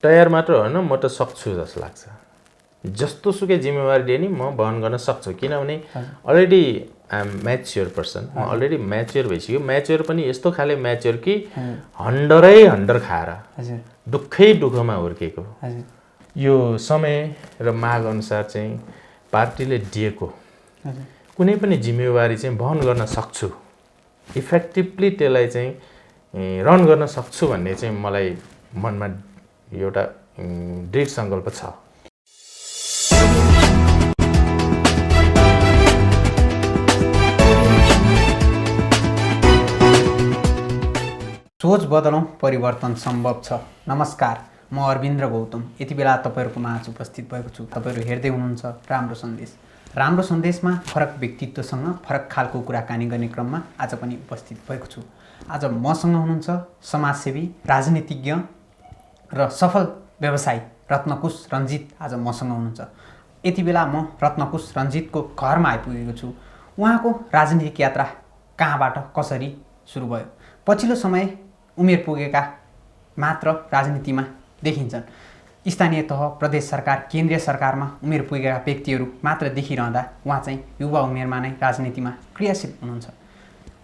तयार मात्र होइन, म त सक्छु जस्तो लाग्छ। जस्तो सुकै जिम्मेवारी लिए नि म वहन गर्न सक्छु, किनभने already I am mature person. म अलरेडी म्याच्योर भइसक्यो। म्याच्योर पनि यस्तो खाले म्याच्योर कि 100 खाएर दुःखै दुःखमा हुर्केको। यो समय र माग अनुसार चाहिँ पार्टीले दिएको कुनै पनि जिम्मेवारी चाहिँ वहन गर्न सक्छु, इफेक्टिभली त्यसलाई चाहिँ रन गर्न सक्छु भन्ने चाहिँ मलाई मनमा एउटा दृढ सङ्कल्प छ। सोच बदलौँ, परिवर्तन सम्भव छ। नमस्कार, म अरविन्द्र गौतम यति बेला तपाईँहरूको माझ उपस्थित भएको छु। तपाईँहरू हेर्दै हुनुहुन्छ राम्रो सन्देश। राम्रो सन्देशमा फरक व्यक्तित्वसँग फरक खालको कुराकानी गर्ने क्रममा आज पनि उपस्थित भएको छु। आज मसँग हुनुहुन्छ समाजसेवी, राजनीतिज्ञ र सफल व्यवसायी रत्नकुश रञ्जित आज मसँग हुनुहुन्छ। यति बेला म रत्नकुश रञ्जितको घरमा आइपुगेको छु। उहाँको राजनीतिक यात्रा कहाँबाट कसरी सुरु भयो? पछिल्लो समय उमेर पुगेका मात्र राजनीतिमा देखिन्छन्। स्थानीय तह, प्रदेश सरकार, केन्द्रीय सरकारमा उमेर पुगेका व्यक्तिहरू मात्र देखिरहँदा उहाँ चाहिँ युवा उमेरमा नै राजनीतिमा क्रियाशील हुनुहुन्छ।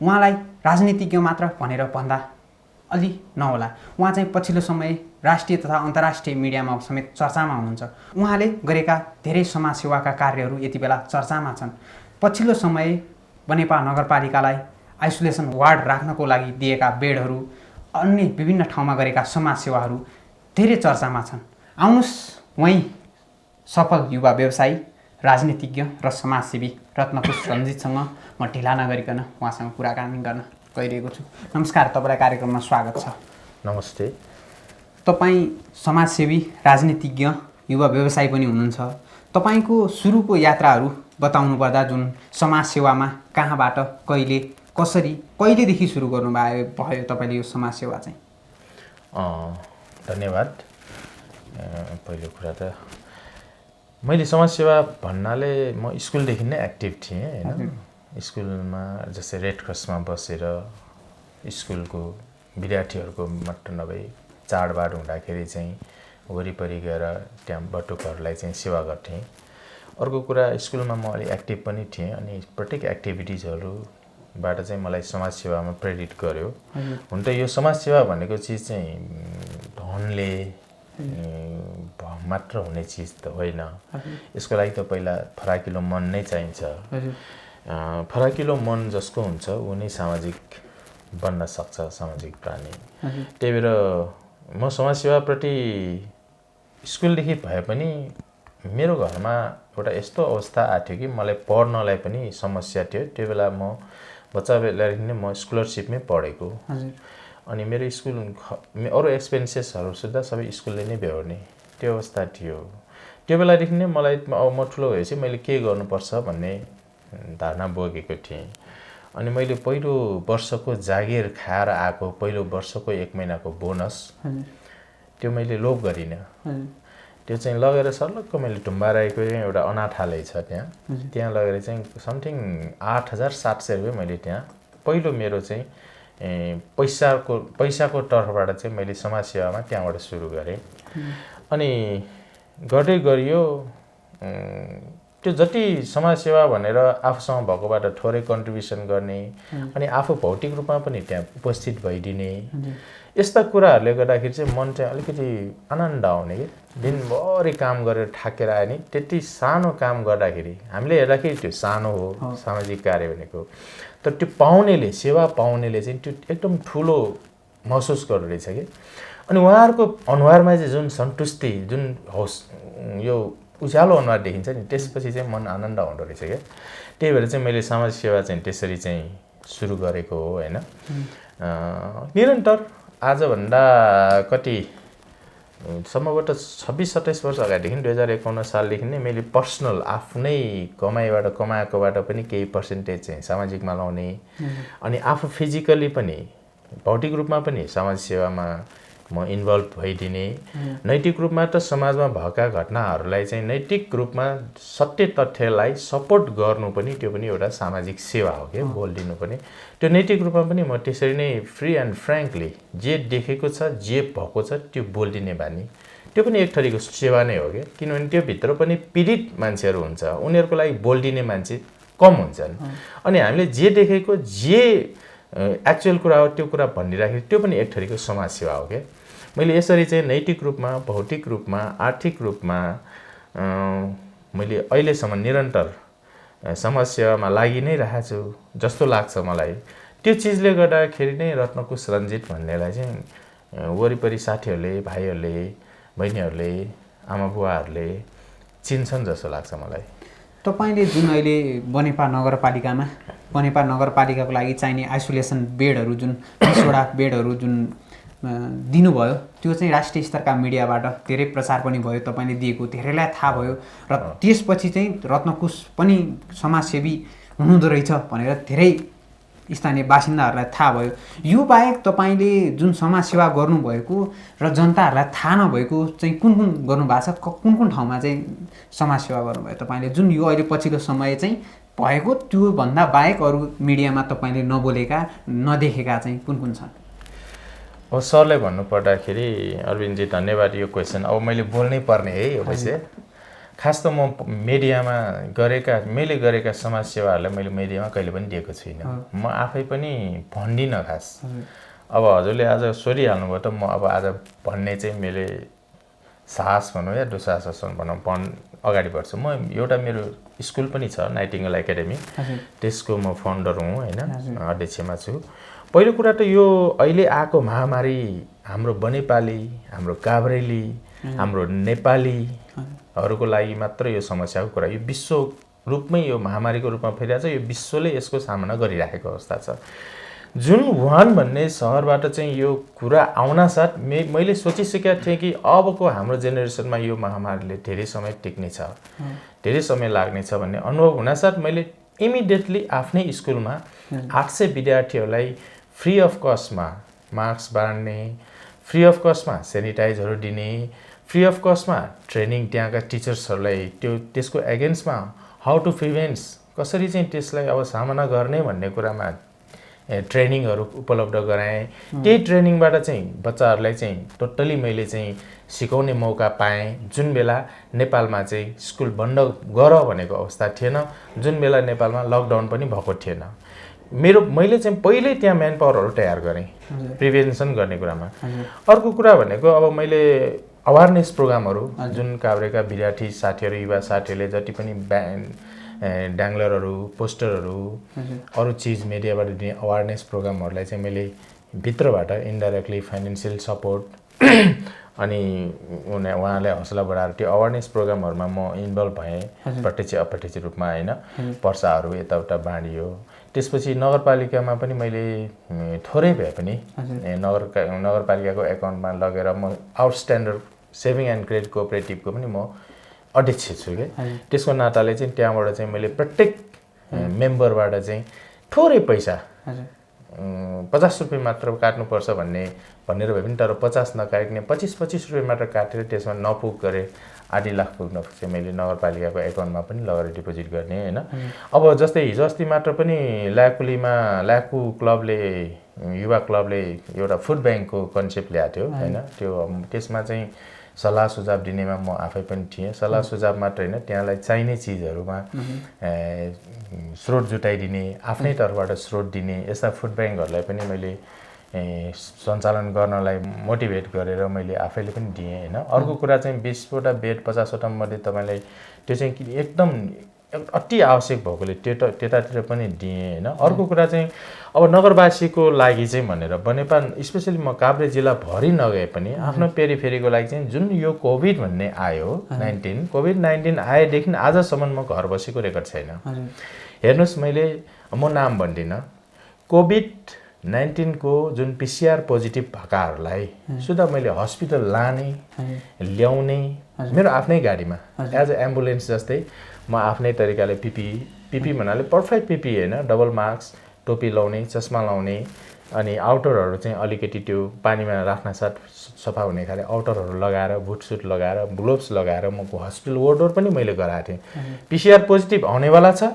उहाँलाई राजनीतिज्ञ मात्र भनेर भन्दा अलि नहोला। उहाँ चाहिँ पछिल्लो समय राष्ट्रिय तथा अन्तर्राष्ट्रिय मिडियामा समेत चर्चामा हुनुहुन्छ। उहाँले गरेका धेरै समाजसेवाका कार्यहरू यति बेला चर्चामा छन्। पछिल्लो समय बनेपा नगरपालिकालाई आइसोलेसन वार्ड राख्नको लागि दिएका बेडहरू, अन्य विभिन्न ठाउँमा गरेका समाजसेवाहरू धेरै चर्चामा छन्। आउनुहोस् वहीँ सफल युवा व्यवसायी, राजनीतिज्ञ र समाजसेवी रत्नकुश रञ्जितसँग म ढिला नगरिकन उहाँसँग कुराकानी गर्न गइरहेको छु। नमस्कार, तपाईँलाई कार्यक्रममा स्वागत छ। नमस्ते। तपाईँ समाजसेवी, राजनीतिज्ञ, युवा व्यवसायी पनि हुनुहुन्छ। तपाईँको सुरुको यात्राहरू बताउनु पर्दा जुन समाजसेवामा कहाँबाट, कहिले, कसरी, कहिलेदेखि सुरु गर्नुभयो तपाईँले यो समाजसेवा चाहिँ? धन्यवाद। पहिलो कुरा त मैले समाजसेवा भन्नाले म स्कुलदेखि नै एक्टिभ थिएँ होइन। स्कुलमा जस्तै रेड क्रसमा बसेर स्कुलको विद्यार्थीहरूको मात्र नभई चाडबाड हुँदाखेरि चाहिँ वरिपरि गएर त्यहाँ बटुकहरूलाई चाहिँ सेवा गर्थेँ। अर्को कुरा, स्कुलमा म अलि एक्टिभ पनि थिएँ अनि प्रत्येक एक्टिभिटिजहरूबाट चाहिँ मलाई समाजसेवामा प्रेरित गर्यो। हुन त यो समाजसेवा भनेको चिज चाहिँ धनले मात्र हुने चिज त होइन। यसको लागि त पहिला फराकिलो मन नै चाहिन्छ। फराकिलो मन जसको हुन्छ ऊ नै सामाजिक बन्न सक्छ, सामाजिक प्राणी। त्यही भएर म समाजसेवाप्रति स्कुलदेखि भए पनि मेरो घरमा एउटा यस्तो अवस्था आएको थियो कि मलाई पढ्नलाई पनि समस्या थियो। त्यो बेला म बच्चा बेलादेखि नै म स्कलरसिपमै पढेको। अनि मेरो स्कुल अरू एक्सपेन्सेसहरू सुधा सबै स्कुलले नै बेहोर्ने त्यो अवस्था थियो। त्यो बेलादेखि नै मलाई अब म ठुलो भएपछि मैले के गर्नुपर्छ भन्ने धारणा बोकेको थिएँ। अनि मैले पहिलो वर्षको जागिर खाएर आएको पहिलो वर्षको 1 महिनाको बोनस त्यो मैले लोभ गरिनँ। त्यो चाहिँ लगेर सर्लक्क मैले ढुम्बाराईको एउटा अनाथालय छ त्यहाँ लगेर चाहिँ समथिङ 8,700 रुपियाँ मैले त्यहाँ पहिलो मेरो चाहिँ पैसाको तर्फबाट चाहिँ मैले समाजसेवामा त्यहाँबाट सुरु गरेँ। अनि गर्दै गरियो। त्यो जति समाजसेवा भनेर आफूसँग भएकोबाट थोरै कन्ट्रिब्युसन गर्ने अनि आफू भौतिक रूपमा पनि त्यहाँ उपस्थित भइदिने, यस्ता कुराहरूले गर्दाखेरि चाहिँ मन चाहिँ अलिकति आनन्द आउने कि दिनभरि काम गरेर थाकेर आयो नि त्यति सानो काम गर्दाखेरि हामीले हेर्दाखेरि त्यो सानो हो सामाजिक कार्य भनेको, तर त्यो पाउनेले, सेवा पाउनेले चाहिँ त्यो एकदम ठुलो महसुस गर्दो रहेछ कि। अनि उहाँहरूको अनुहारमा चाहिँ जुन सन्तुष्टि, जुन होस् यो उज्यालो अनुहार देखिन्छ नि, त्यसपछि चाहिँ मन आनन्द आउँदो रहेछ क्या। त्यही भएर चाहिँ मैले समाजसेवा चाहिँ त्यसरी चाहिँ सुरु गरेको हो होइन। निरन्तर आजभन्दा कति सम्भवतः 26-27 वर्ष अगाडिदेखि 2051 सालदेखि नै मैले पर्सनल आफ्नै कमाइबाट कमाएकोबाट पनि केही पर्सेन्टेज चाहिँ सामाजिकमा लाउने अनि आफू फिजिकली पनि भौतिक रूपमा पनि समाजसेवामा म इन्भल्भ भइदिने, नैतिक रूपमा त समाजमा भएका घटनाहरूलाई चाहिँ नैतिक रूपमा सत्य तथ्यलाई सपोर्ट गर्नु पनि त्यो पनि एउटा सामाजिक सेवा हो क्या, बोलिदिनु पनि। त्यो नैतिक रूपमा पनि म त्यसरी नै फ्री एन्ड फ्र्याङ्कली जे देखेको छ, जे भएको छ त्यो बोलिदिने बानी, त्यो पनि एक थरीको सेवा नै हो क्या, किनभने त्यो भित्र पनि पीडित मान्छेहरू हुन्छ, उनीहरूको लागि बोल्डिने मान्छे कम हुन्छन्। अनि हामीले जे देखेको जे एक्चुअल कुरा हो त्यो कुरा भनिराखेको त्यो पनि एक थरीको समाज सेवा हो क्या। मैले यसरी चाहिँ नैतिक रूपमा, भौतिक रूपमा, आर्थिक रूपमा मैले अहिलेसम्म निरन्तर समाज सेवामा लागि नै रहेको छु जस्तो लाग्छ मलाई। त्यो चिजले गर्दाखेरि नै रत्नकुश रञ्जित भन्नेलाई चाहिँ वरिपरि साथीहरूले, भाइहरूले, बहिनीहरूले, आमा बुवाहरूले चिन्छन् जस्तो लाग्छ मलाई। तपाईँले जुन अहिले बनेपा नगरपालिकाको लागि चाहिने आइसोलेसन बेडहरू जुन 20वटा बेडहरू जुन दिनुभयो त्यो चाहिँ राष्ट्रिय स्तरका मिडियाबाट धेरै प्रचार पनि भयो, तपाईँले दिएको धेरैलाई थाहा भयो र त्यसपछि चाहिँ रत्नकुश पनि समाजसेवी हुनुहुँदो रहेछ भनेर धेरै स्थानीय बासिन्दाहरूलाई थाहा भयो। यो बाहेक तपाईँले जुन समाजसेवा गर्नुभएको र जनताहरूलाई थाहा नभएको चाहिँ कुन कुन गर्नुभएको छ, कुन कुन ठाउँमा चाहिँ समाजसेवा गर्नुभयो तपाईँले, जुन यो अहिले पछिल्लो समय चाहिँ भएको त्योभन्दा बाहेक अरू मिडियामा तपाईँले नबोलेका नदेखेका चाहिँ कुन कुन छन्? अब सरले भन्नुपर्दाखेरि अरविन्दजी धन्यवाद यो क्वेसन। अब मैले बोल्नै पर्ने है यो विषय। खास त म मिडियामा मैले गरेका समाजसेवाहरूलाई मैले मिडियामा कहिले पनि दिएको छुइनँ। म आफै पनि भन्दिनँ खास। अब हजुरले आज सोधिहाल्नुभयो त म अब आज भन्ने चाहिँ मैले साहस भनौँ या दुस्साहस भनौँ अगाडि बढ्छु। म एउटा मेरो स्कुल पनि छ नाइटिङ्गेल एकाडेमी, त्यसको म फाउन्डर हुँ होइन, अध्यक्षमा छु। पहिलो कुरा त यो अहिले आएको महामारी हाम्रो बनेपाली, हाम्रो काभ्रेली, हाम्रो नेपालीहरूको लागि मात्र यो समस्याको कुरा, यो विश्व रूपमै यो महामारीको रूपमा फैलिएको छ। यो विश्वले यसको सामना गरिराखेको अवस्था छ। जुन वुहान भन्ने सहरबाट चाहिँ यो कुरा आउनासाथ मैले सोचिसकेका थिएँ कि अबको हाम्रो जेनेरेसनमा यो महामारीले धेरै समय टिक्नेछ, धेरै समय लाग्नेछ भन्ने अनुभव हुनासाथ मैले इमिडिएटली आफ्नै स्कुलमा 800 विद्यार्थीहरूलाई फ्री अफ कस्टमा मास्क बाँड्ने, फ्री अफ कस्टमा सेनिटाइजरहरू दिने, फ्री अफ कस्टमा ट्रेनिङ त्यहाँका टिचर्सहरूलाई त्यसको एगेन्स्टमा हाउ टु प्रिभेन्ट्स कसरी चाहिँ त्यसलाई अब सामना गर्ने भन्ने कुरामा ट्रेनिङहरू उपलब्ध गराएँ। त्यही ट्रेनिङबाट चाहिँ बच्चाहरूलाई चाहिँ टोटली मैले चाहिँ सिकाउने मौका पाएँ। जुन बेला नेपालमा चाहिँ स्कुल बन्द गर भनेको अवस्था थिएन, जुन बेला नेपालमा लकडाउन पनि भएको थिएन। मैले चाहिँ पहिल्यै त्यहाँ म्यान पावरहरू तयार गरेँ प्रिभेन्सन गर्ने कुरामा। अर्को कुरा भनेको अब मैले अवेरनेस प्रोग्रामहरू जुन काभ्रेका विद्यार्थी साथीहरू, युवा साथीहरूले जति पनि ड्याङ्लरहरू, पोस्टरहरू, अरू चिज मिडियाबाट दिने अवेरनेस प्रोग्रामहरूलाई चाहिँ मैले भित्रबाट इन्डाइरेक्टली फाइनेन्सियल सपोर्ट अनि उहाँलाई हौसला बढाएर त्यो अवेरनेस प्रोग्रामहरूमा म इन्भल्भ भएँ प्रत्यक्ष अप्रत्यक्ष रूपमा होइन। पर्साहरू यताउता बाँडियो। त्यसपछि नगरपालिकामा पनि मैले थोरै भए पनि नगरपालिकाको एकाउन्टमा लगेर म आउटस्ट्यान्डर्ड सेभिङ एन्ड क्रेडिट कोअपरेटिभको पनि म अध्यक्ष छु क्या। त्यसको नाताले चाहिँ त्यहाँबाट चाहिँ मैले प्रत्येक मेम्बरबाट चाहिँ थोरै पैसा 50 रुपियाँ मात्र काट्नुपर्छ भनेर भए पनि तर 50 नकाटिने 25 रुपियाँ मात्र काटेर त्यसमा नपुग गरेँ। आधी लाख पुग्न चाहिँ मैले नगरपालिकाको एकाउन्टमा पनि लगेर डिपोजिट गर्ने होइन। अब जस्तै हिजो अस्ति मात्र पनि ल्याकु क्लबले, युवा क्लबले एउटा फुड ब्याङ्कको कन्सेप्ट ल्याएको थियो होइन। त्यसमा चाहिँ सल्लाह सुझाव दिनेमा म आफै पनि थिएँ। सल्लाह सुझाव मात्र होइन, त्यहाँलाई चाहिने चिजहरूमा स्रोत जुटाइदिने, आफ्नै तर्फबाट स्रोत दिने यस्ता फुड ब्याङ्कहरूलाई पनि मैले सञ्चालन गर्नलाई मोटिभेट गरेर मैले आफैले पनि दिएँ होइन। अर्को कुरा चाहिँ 20वटा बेड 50वटा मध्ये तपाईँलाई त्यो चाहिँ एकदम अति आवश्यक भएकोले त्यतातिर पनि दिएँ होइन। अर्को कुरा चाहिँ अब नगरवासीको लागि चाहिँ भनेर बनेपा स्पेसली म काभ्रे जिल्लाभरि नगए पनि आफ्नो पेरिफेरीको लागि चाहिँ जुन यो कोभिड भन्ने आयो कोभिड-19 आएदेखि आजसम्म म घर बसेको रेकर्ड छैन। हेर्नुहोस्, म नाम भन्दिनँ, कोभिड-19 को जुन पिसिआर पोजिटिभ भएकाहरूलाई सुधा मैले हस्पिटल लाने ल्याउने मेरो आफ्नै गाडीमा एज अ एम्बुलेन्स जस्तै म आफ्नै तरिकाले पिपी भन्नाले पर्फेक्ट पिपी होइन, डबल मास्क, टोपी लाउने, चस्मा लाउने, अनि आउटरहरू चाहिँ अलिकति त्यो पानीमा राख्न साथ सफा हुने खाले आउटरहरू लगाएर, बुटसुट लगाएर, ग्लोभ्स लगाएर म हस्पिटल वार्डर पनि मैले गराएको थिएँ। पिसिआर पोजिटिभ आउनेवाला छ,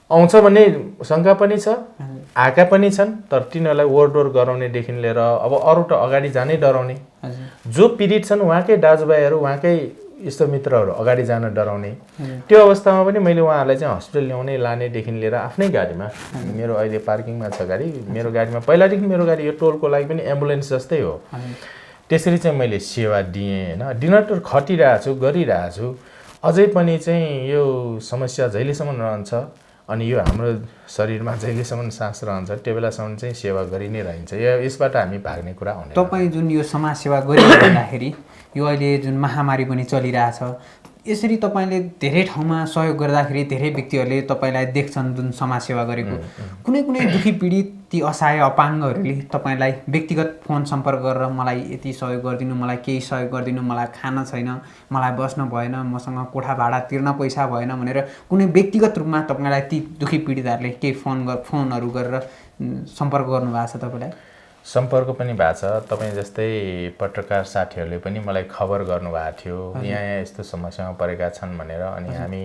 आउँछ भन्ने शङ्का पनि छ, आएका पनि छन्। तर तिनीहरूलाई ओहोरदोहोर गराउनेदेखि लिएर अब अरू त अगाडि जानै डराउने, जो पीडित छन् उहाँकै दाजुभाइहरू उहाँकै इष्टमित्रहरू अगाडि जान डराउने। त्यो अवस्थामा पनि मैले उहाँहरूलाई चाहिँ हस्पिटल ल्याउने लानेदेखि लिएर आफ्नै गाडीमा, मेरो अहिले पार्किङमा छ गाडी, मेरो गाडीमा पहिलादेखि मेरो गाडी यो टोलको लागि पनि एम्बुलेन्स जस्तै हो। त्यसरी चाहिँ मैले सेवा दिएँ होइन, दिन त खटिरहेको छु, गरिरहेको छु। अझै पनि चाहिँ यो समस्या जहिलेसम्म रहन्छ अनि यो हाम्रो शरीरमा जहिलेसम्म सास रहन्छ त्यो बेलासम्म चाहिँ सेवा गरि नै रहन्छ। यसबाट हामी भाग्ने कुरा हुँदैन। तपाईँ जुन यो समाजसेवा गरिरहँदाखेरि यो अहिले जुन महामारी पनि चलिरहेछ, यसरी तपाईँले धेरै ठाउँमा सहयोग गर्दाखेरि धेरै व्यक्तिहरूले तपाईँलाई देख्छन् जुन समाजसेवा गरेको। कुनै कुनै दुखी पीडित ती असहाय अपाङ्गहरूले तपाईँलाई व्यक्तिगत फोन सम्पर्क गरेर मलाई यति सहयोग गरिदिनु, मलाई केही सहयोग गरिदिनु, मलाई खान छैन, मलाई बस्न भएन, मसँग कोठा भाडा तिर्न पैसा भएन भनेर कुनै व्यक्तिगत रूपमा तपाईँलाई ती दुखी पीडितहरूले केही फोनहरू गरेर सम्पर्क गर्नुभएको छ तपाईँलाई? सम्पर्क पनि भएको छ। तपाईँ जस्तै पत्रकार साथीहरूले पनि मलाई खबर गर्नुभएको थियो यहाँ यस्तो समस्यामा परेका छन् भनेर। अनि हामी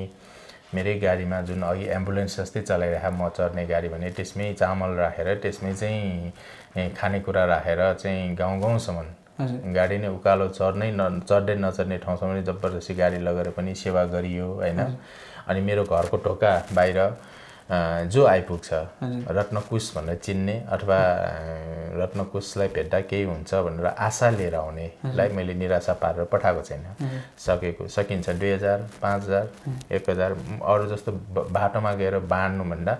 मेरै गाडीमा जुन अघि एम्बुलेन्स जस्तै चलाइरहेको म चढ्ने गाडी भने त्यसमै चामल राखेर त्यसमै चाहिँ खानेकुरा राखेर चाहिँ गाउँ गाउँसम्म गाडी नै उकालो चढ्दै नचढ्ने ठाउँसम्म जबरजस्ती गाडी लगेर पनि सेवा गरियो होइन। अनि मेरो घरको ढोका बाहिर जो आइपुग्छ रत्नकुश भनेर चिन्ने अथवा रत्नकुशलाई भेट्दा केही हुन्छ भनेर आशा लिएर आउनेलाई मैले निराशा पारेर पठाएको छैन। सकिन्छ 2000, 5000, 1000 अरू जस्तो बाटोमा गएर बाँड्नुभन्दा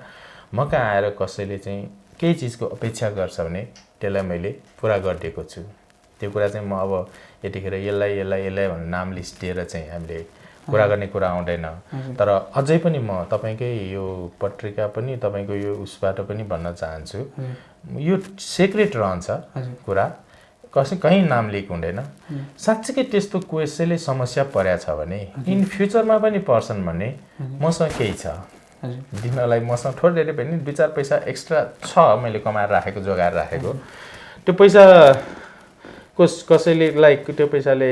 म कहाँ आएर कसैले चाहिँ केही चिजको अपेक्षा गर्छ भने त्यसलाई मैले पुरा गरिदिएको छु। त्यो कुरा चाहिँ म अब यतिखेर यसलाई भनेर नाम लिस्ट दिएर चाहिँ हामीले कुरा गर्ने कुरा आउँदैन। तर अझै पनि म तपाईँकै यो पत्रिका पनि तपाईँको यो उसबाट पनि भन्न चाहन्छु, यो सिक्रेट रहन्छ कुरा, कहीँ नाम लिक हुँदैन। साँच्चीकै त्यस्तो कसैले समस्या परेको छ भने इन फ्युचरमा पनि पर्छन् भने मसँग केही छ दिनलाई, मसँग थोरै पनि 2-4 पैसा एक्स्ट्रा छ मैले कमाएर राखेको, जोगाएर राखेको। त्यो पैसा कसैले त्यो पैसाले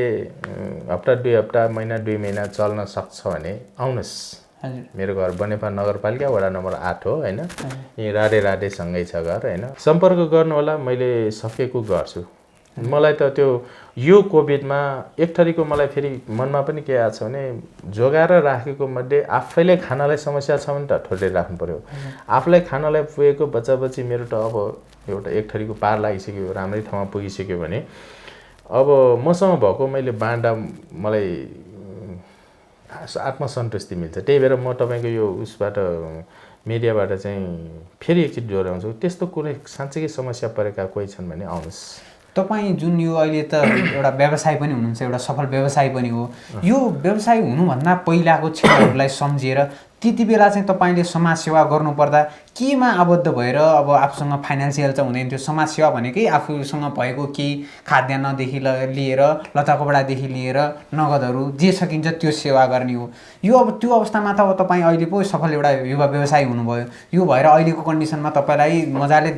हप्ता 2 हप्ता, महिना 2 महिना चल्न सक्छ भने आउनुहोस्। मेरो घर बनेपा नगरपालिका वडा नम्बर 8 हो होइन। यहीँ राडेसँगै छ घर होइन। सम्पर्क गर्नु होला, मैले सकेको गर्छु। मलाई त त्यो यो कोभिडमा एक थरीको मलाई फेरि मनमा पनि के आएको छ भने जोगाएर राखेको मध्ये आफैले खानालाई समस्या छ भने त थोरै राख्नु पर्यो। आफूलाई खानालाई पुगेको बच्चा मेरो त अब एउटा एक थरीको पार लागिसक्यो, राम्रै ठाउँमा पुगिसक्यो भने अब मसँग भएको मैले बाँड्दा मलाई आत्मसन्तुष्टि मिल्छ। त्यही भएर म तपाईँको यो उसबाट मिडियाबाट चाहिँ फेरि एकचोटि दोहोऱ्याउँछु, त्यस्तो कुनै साँच्चै समस्या परेका कोही छन् भने आउनुहोस्। तपाईँ जुन यो अहिले त एउटा व्यवसाय पनि हुनुहुन्छ, एउटा सफल व्यवसाय पनि हो। यो व्यवसाय हुनुभन्दा पहिलाको क्षेत्रहरूलाई सम्झिएर त्यति बेला चाहिँ तपाईँले समाजसेवा गर्नुपर्दा केमा आबद्ध भएर अब आफूसँग फाइनेन्सियल चाहिँ हुँदैन थियो, समाजसेवा भनेकै आफूसँग भएको केही खाद्यान्नदेखि लिएर लत्ता कपडादेखि लिएर नगदहरू जे सकिन्छ त्यो सेवा गर्ने हो। यो अब त्यो अवस्थामा त अब तपाईँ अहिले पो सफल एउटा युवा व्यवसायी हुनुभयो। यो भएर अहिलेको कन्डिसनमा तपाईँलाई मजाले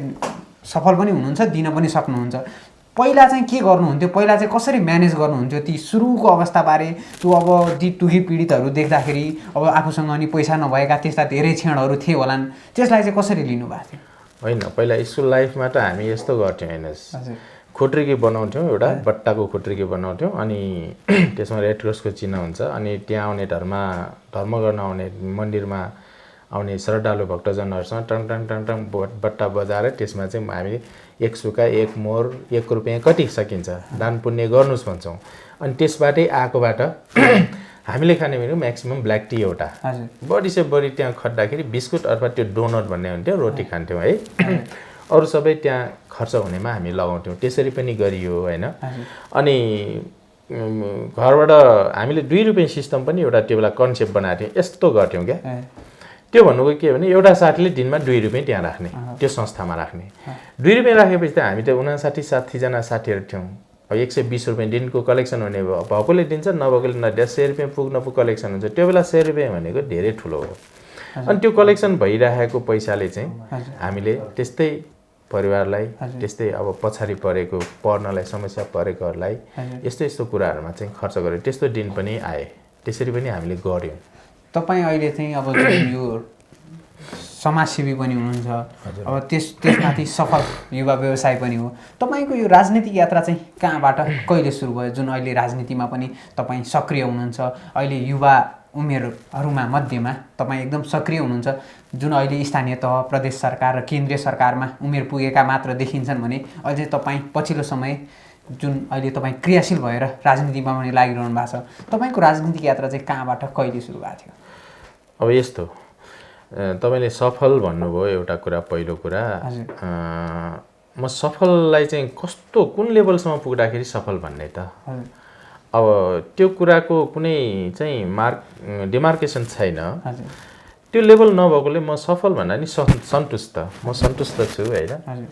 सफल पनि हुनुहुन्छ, दिन पनि सक्नुहुन्छ। पहिला चाहिँ के गर्नुहुन्थ्यो, पहिला चाहिँ कसरी म्यानेज गर्नुहुन्थ्यो ती सुरुको अवस्थाबारे? त्यो अब ती दुखी पीडितहरू देख्दाखेरि अब आफूसँग अनि पैसा नभएका त्यस्ता धेरै क्षणहरू थिए होलान्, त्यसलाई चाहिँ कसरी लिनुभएको थियो? होइन, पहिला स्कुल लाइफमा त हामी यस्तो गर्थ्यौँ हेर्नुहोस्, खुट्रिकी बनाउँथ्यौँ, एउटा बट्टाको खुट्रिकी बनाउँथ्यौँ। अनि त्यसमा रेड क्रसको चिन्ह हुन्छ। अनि त्यहाँ आउने धर्म गर्न आउने मन्दिरमा आउने श्रद्धालु भक्तजनहरूसँग टङ टङ टङ टङ बट्टा बजाएर त्यसमा चाहिँ हामी 1 सुका 1 मोर 1 रुपियाँ कति सकिन्छ दान पुण्य गर्नुहोस् भन्छौँ। अनि त्यसबाटै आएकोबाट हामीले खाने भनेको म्याक्सिमम ब्ल्याक टी एउटा, बढी से बढी त्यहाँ खट्दाखेरि बिस्कुट अथवा त्यो डोनट भन्ने हुन्थ्यो, रोटी खान्थ्यौँ है। अरू सबै त्यहाँ खर्च हुनेमा हामी लगाउँथ्यौँ। त्यसरी पनि गरियो होइन। अनि घरबाट हामीले 2 रुपियाँ सिस्टम पनि एउटा त्यो बेला कन्सेप्ट बनाएको थियौँ, यस्तो गर्थ्यौँ क्या। त्यो भन्नुको के भने एउटा साथीले दिनमा 2 रुपियाँ त्यहाँ राख्ने, त्यो संस्थामा राख्ने। 2 रुपियाँ राखेपछि त हामी त 59-60जना साथीहरू थियौँ। अब 120 रुपियाँ दिनको कलेक्सन हुने भयो, भएकोले दिन्छ नभएकोले नदिन्छ। 100 रुपियाँ पुग कलेक्सन हुन्छ। त्यो बेला 100 रुपियाँ भनेको धेरै ठुलो हो। अनि त्यो कलेक्सन भइरहेको पैसाले चाहिँ हामीले त्यस्तै परिवारलाई, त्यस्तै अब पछाडि परेको पढ्नलाई समस्या परेकोहरूलाई यस्तो कुराहरूमा चाहिँ खर्च गर्यो। त्यस्तो दिन पनि आए, त्यसरी पनि हामीले गऱ्यौँ। तपाईँ अहिले चाहिँ अब जुन यो समाजसेवी पनि हुनुहुन्छ, अब त्यसमाथि सफल युवा व्यवसाय पनि हो। तपाईँको यो राजनीतिक यात्रा चाहिँ कहाँबाट कहिले सुरु भयो, जुन अहिले राजनीतिमा पनि तपाईँ सक्रिय हुनुहुन्छ, अहिले युवा उमेरहरूमा मध्येमा तपाईँ एकदम सक्रिय हुनुहुन्छ, जुन अहिले स्थानीय तह, प्रदेश सरकार र केन्द्रीय सरकारमा उमेर पुगेका मात्र देखिन्छन् भने अझै तपाईँ पछिल्लो समय जुन अहिले तपाईँ क्रियाशील भएर राजनीतिमा पनि लागिरहनु भएको छ, तपाईँको राजनीतिक यात्रा चाहिँ कहाँबाट कहिले सुरु भएको थियो? अब यस्तो, तपाईँले सफल भन्नुभयो एउटा कुरा, पहिलो कुरा म सफललाई चाहिँ कस्तो कुन लेभलसम्म पुग्दाखेरि सफल भन्ने त अब त्यो कुराको कुनै चाहिँ डिमार्केसन छैन। त्यो लेभल नभएकोले म सफल भन्दा नि सन्तुष्ट, म सन्तुष्ट छु होइन।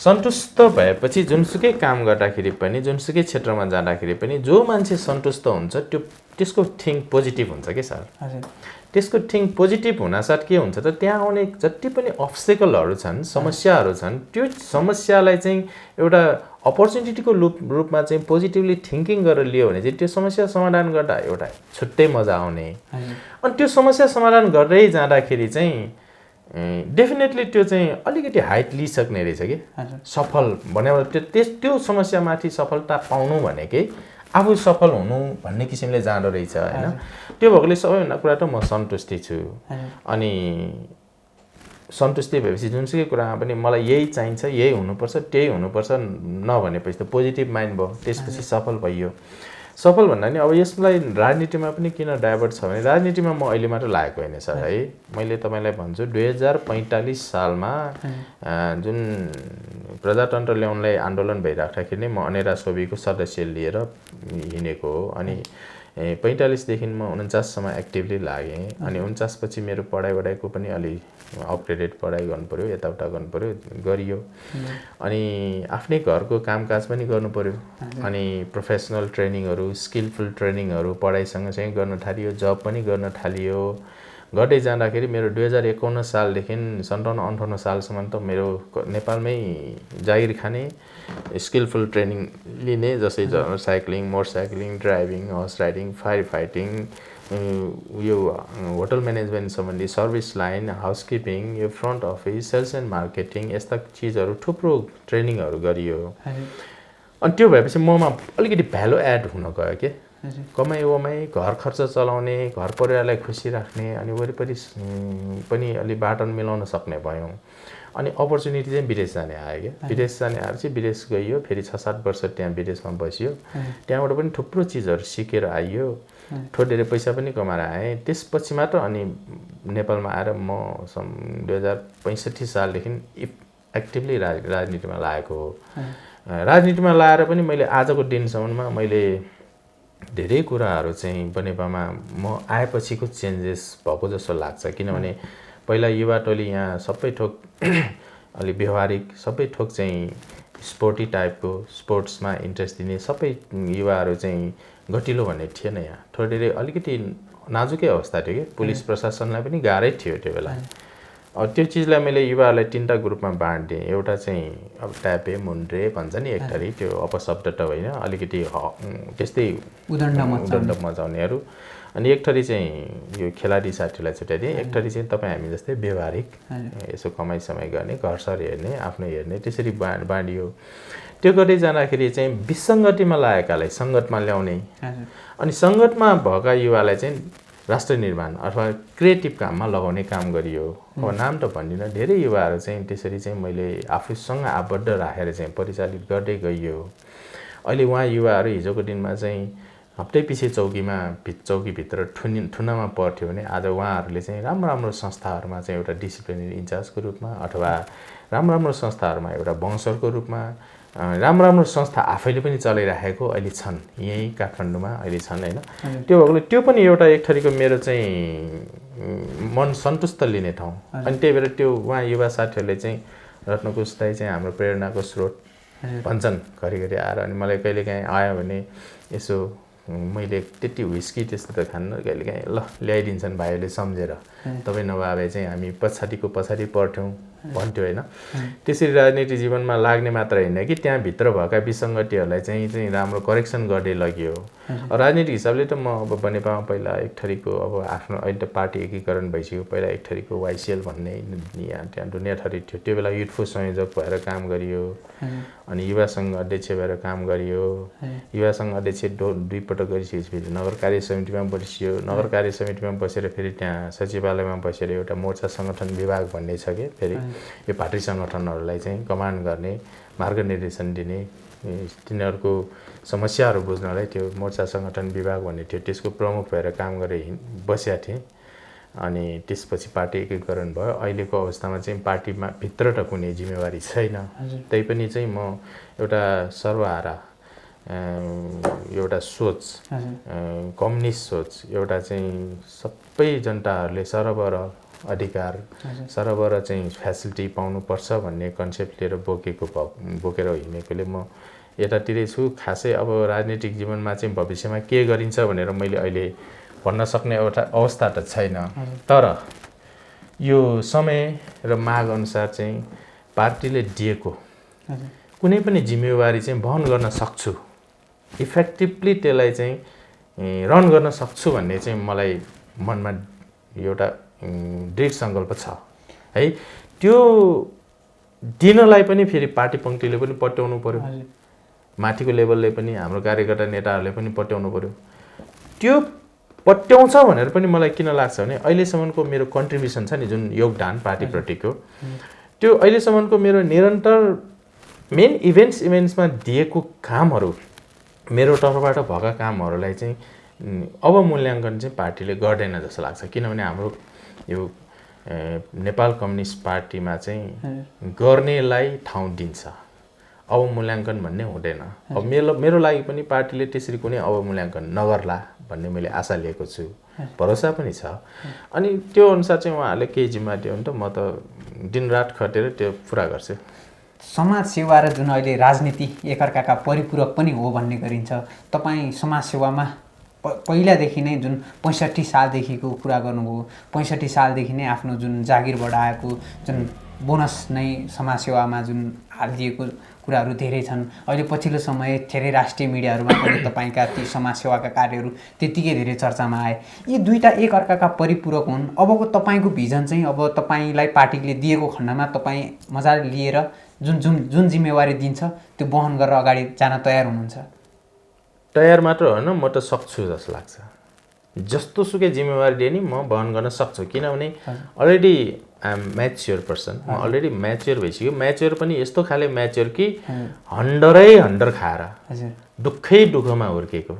सन्तुष्ट भएपछि जुनसुकै काम गर्दाखेरि पनि, जुनसुकै क्षेत्रमा जाँदाखेरि पनि जो मान्छे सन्तुष्ट हुन्छ त्यसको थिङ्क पोजिटिभ हुन्छ कि सर। त्यसको थिङ्क पोजिटिभ हुनासाथ के हुन्छ त, त्यहाँ आउने जति पनि अब्स्टेकलहरू छन्, समस्याहरू छन्, त्यो समस्यालाई चाहिँ एउटा अपर्च्युनिटीको रूपमा चाहिँ पोजिटिभली थिङ्किङ गरेर लियो भने चाहिँ त्यो समस्या समाधान गर्दा एउटा छुट्टै मजा आउने। अनि त्यो समस्या समाधान गर्दै जाँदाखेरि चाहिँ डेफिनेटली त्यो चाहिँ अलिकति हाइट लिइसक्ने रहेछ कि सफल भने त्यो समस्यामाथि सफलता पाउनु भनेकै आफू सफल हुनु भन्ने किसिमले जाँदो रहेछ होइन। त्यो भएकोले सबैभन्दा कुरा त म सन्तुष्टि छु। अनि सन्तुष्टि भएपछि जुनसुकै कुरामा पनि मलाई यही चाहिन्छ, यही हुनुपर्छ, त्यही हुनुपर्छ नभनेपछि त पोजिटिभ माइन्ड भयो, त्यसपछि सफल भइयो। सफल भन्दा नि अब यसलाई राजनीतिमा पनि किन डाइभर्ट छ भने राजनीतिमा म अहिले मात्र लागेको होइन सर है। मैले तपाईँलाई भन्छु 2045 सालमा जुन प्रजातन्त्र ल्याउनलाई आन्दोलन भइराख्दाखेरि नै म अनेरा सोबीको सदस्य लिएर हिँडेको हो। अनि 45 देखि म 49सम्म एक्टिभली लागेँ। अनि 49 पछि मेरो पढाइको पनि अलि अपग्रेडेड पढाइ गर्नु पऱ्यो, यताउता गर्नु पऱ्यो, गरियो। अनि आफ्नै घरको कामकाज पनि गर्नु पऱ्यो। अनि प्रोफेसनल ट्रेनिङहरू, स्किलफुल ट्रेनिङहरू पढाइसँग चाहिँ गर्न थालियो, जब पनि गर्न थालियो। गर्दै जाँदाखेरि मेरो 2051 सालदेखि 57-58 सालसम्म त मेरो नेपालमै जागिर खाने स्किलफुल ट्रेनिङ लिने, जस्तै cycling, motorcycling, driving, horse riding, fire fighting, यो होटल म्यानेजमेन्ट सम्बन्धी, सर्भिस लाइन, हाउसकिपिङ, यो front office, sales and marketing, यस्ता चिजहरू थुप्रो ट्रेनिङहरू गरियो। अनि त्यो भएपछि ममा अलिकति भ्यालु एड हुन गयो के, कमाइ वमाइ, घर खर्च चलाउने, घर परिवारलाई खुसी राख्ने, अनि वरिपरि पनि अलि बाटन मिलाउन सक्ने भयौँ। अनि अपर्च्युनिटी चाहिँ विदेश जाने आयो क्या। विदेश जाने आएर चाहिँ विदेश गइयो, फेरि 6-7 वर्ष त्यहाँ विदेशमा बसियो। त्यहाँबाट पनि थुप्रो चिजहरू सिकेर आइयो, थोरै पैसा पनि कमाएर आएँ। त्यसपछि मात्र अनि नेपालमा आएर म 2065 सालदेखि एक्टिभली राजनीतिमा लागेको हो। राजनीतिमा लाएर पनि मैले आजको दिनसम्ममा मैले धेरै कुराहरू चाहिँ बनेपामा म आएपछिको चेन्जेस भएको जस्तो लाग्छ। किनभने पहिला युवा टोली यहाँ सबै थोक अलि व्यवहारिक, सबै थोक चाहिँ स्पोर्टी टाइपको, स्पोर्ट्समा इन्ट्रेस्ट दिने सबै युवाहरू चाहिँ गतिलो भन्ने थिएन। यहाँ थोरै अलिकति नाजुकै अवस्था थियो कि, पुलिस प्रशासनलाई पनि गाह्रै थियो त्यो बेला। अब त्यो चिजलाई मैले युवाहरूलाई 3टा ग्रुपमा बाँडिदिएँ। एउटा चाहिँ अब ट्यापे मुन्ड्रे भन्छ नि एक थरी, त्यो अपशब्द त होइन, अलिकति त्यस्तै उदण्ड मचाउनेहरू। अनि एक थरी चाहिँ यो खेलाडी साथीहरूलाई छुट्याइदिएँ। एक थरी चाहिँ तपाईँ हामी जस्तै व्यवहारिक, यसो कमाइ समय गर्ने, घरसर हेर्ने, आफ्नो हेर्ने, त्यसरी बाँडियो। त्यो गर्दै जाँदाखेरि चाहिँ विसङ्गतिमा लागेकालाई सङ्गतमा ल्याउने, अनि सङ्गतमा भएका युवालाई चाहिँ राष्ट्र निर्माण अथवा क्रिएटिभ काममा लगाउने काम गरियो। अब नाम त भन्दिनँ, धेरै युवाहरू चाहिँ त्यसरी चाहिँ मैले आफूसँग आबद्ध राखेर चाहिँ परिचालित गर्दै गइयो। अहिले उहाँ युवाहरू हिजोको दिनमा चाहिँ हप्तै पछि चौकीभित्र थुनमा पर्थ्यो भने आज उहाँहरूले चाहिँ राम्रो संस्थाहरूमा चाहिँ एउटा डिसिप्लिनरी इन्चार्जको रूपमा, अथवा राम्रो संस्थाहरूमा एउटा बाउन्सरको रूपमा, राम्रो संस्था आफैले पनि चलाइराखेको अहिले छन्, यहीँ काठमाडौँमा अहिले छन् होइन। त्यो भएकोले त्यो पनि एउटा एक थरीको मेरो चाहिँ मन सन्तुष्ट लिने ठाउँ। अनि त्यही भएर त्यो उहाँ युवा साथीहरूले चाहिँ रत्नकुश दाइ चाहिँ हाम्रो प्रेरणाको स्रोत भन्छन् घरिघरि आएर। अनि मलाई कहिलेकाहीँ आयो भने यसो मैले त्यति व्हिस्की त्यस्तो त खान्न, कहिलेकाहीँ ल ल्याइदिन्छन् भाइहरूले सम्झेर, तपाईँ नभए चाहिँ हामी पछाडि पर्थ्यौँ भन्थ्यो होइन। त्यसरी राजनीतिक जीवनमा लाग्ने मात्र होइन कि त्यहाँभित्र भएका विसङ्गतिहरूलाई चाहिँ राम्रो करेक्सन गर्दै लगियो। राजनीतिक हिसाबले त म अब बनेपामा पहिला एक थरीको अब आफ्नो अहिले त पार्टी एकीकरण भइसक्यो, पहिला एक थरीको वाइसिएल भन्ने त्यहाँ दुनियाँ थरी थियो, त्यो बेला युथको संयोजक भएर काम गरियो, अनि युवा सङ्घ अध्यक्ष भएर काम गरियो। युवा सङ्घ अध्यक्ष 2 पटक गरिसकेपछि फेरि नगर कार्य समितिमा बसियो, नगर कार्य समितिमा बसेर फेरि त्यहाँ सचिवालयमा बसेर एउटा मोर्चा सङ्गठन विभाग भन्ने छ कि फेरि यो पार्टी सङ्गठनहरूलाई चाहिँ कमान्ड गर्ने, मार्गनिर्देशन दिने, तिनीहरूको समस्याहरू बुझ्नलाई त्यो मोर्चा सङ्गठन विभाग भन्ने थियो, त्यसको प्रमुख भएर काम गरेर बसेका थिएँ। अनि त्यसपछि पार्टी एकीकरण भयो। अहिलेको अवस्थामा चाहिँ पार्टीमा भित्र त कुनै जिम्मेवारी छैन, तैपनि चाहिँ म एउटा सर्वहारा एउटा सोच, कम्युनिस्ट सोच, एउटा चाहिँ सबै जनताहरूले सरबर अधिकार, सरबर चाहिँ फेसिलिटी पाउनुपर्छ भन्ने कन्सेप्ट लिएर बोकेर हिँडेकोले म यतातिरै छु। खासै अब राजनीतिक जीवनमा चाहिँ भविष्यमा के गरिन्छ भनेर मैले अहिले भन्न सक्ने एउटा अवस्था त छैन, तर यो समय र माग अनुसार चाहिँ पार्टीले दिएको कुनै पनि जिम्मेवारी चाहिँ वहन गर्न सक्छु, इफेक्टिभली त्यसलाई चाहिँ रन गर्न सक्छु भन्ने चाहिँ मलाई मनमा एउटा दृढ सङ्कल्प छ है। त्यो दिनलाई पनि फेरि पार्टी पङ्क्तिले पनि पट्याउनु पर्यो, माथिको लेभलले पनि हाम्रो कार्यकर्ता नेताहरूले पनि पट्याउनु पर्यो। त्यो पट्याउँछ भनेर पनि मलाई किन लाग्छ भने अहिलेसम्मको मेरो कन्ट्रिब्युसन छ नि, जुन योगदान पार्टीप्रतिको, त्यो अहिलेसम्मको मेरो निरन्तर मेन इभेन्ट्समा दिएको कामहरू, मेरो तर्फबाट भएका कामहरूलाई चाहिँ अब मूल्याङ्कन चाहिँ पार्टीले गर्दैन जस्तो लाग्छ। किनभने हाम्रो यो नेपाल कम्युनिस्ट पार्टीमा चाहिँ गर्नेलाई ठाउँ दिन्छ, अवमूल्याङ्कन भन्ने हुँदैन। अब मेरो लागि पनि पार्टीले त्यसरी कुनै अवमूल्याङ्कन नगर्ला भन्ने मैले आशा लिएको छु, भरोसा पनि छ। अनि त्यो अनुसार चाहिँ उहाँहरूले केही जिम्मा दियो भने त म त दिनरात खटेर त्यो पुरा गर्छु। समाज सेवा र जुन अहिले राजनीति एकअर्काका परिपूरक पनि हो भन्ने गरिन्छ, तपाईँ समाजसेवामा पहिलादेखि नै जुन 65 सालदेखिको कुरा गर्नुभयो, 65 सालदेखि नै आफ्नो जुन जागिरबाट आएको जुन बोनस नै समाजसेवामा जुन हालिदिएको कुराहरू धेरै छन्। अहिले पछिल्लो समय धेरै राष्ट्रिय मिडियाहरूमा पनि तपाईँका ती समाजसेवाका कार्यहरू त्यत्तिकै धेरै चर्चामा आए। यी दुईटा एकअर्काका परिपूरक हुन्। अबको तपाईँको भिजन चाहिँ अब तपाईँलाई पार्टीले दिएको खण्डमा तपाईँ मजाले लिएर जुन जिम्मेवारी दिन्छ त्यो वहन गरेर अगाडि जान तयार हुनुहुन्छ? तयार मात्र होइन, म त सक्छु जस्तो लाग्छ। जस्तो सुकै जिम्मेवारी दिए नि म वहन गर्न सक्छु, किनभने already I am mature person. म अलरेडी म्याच्योर भइसक्यो। म्याच्योर पनि यस्तो खाले म्याच्योर कि 100 खाएर दुःखै दुःखमा हुर्केको।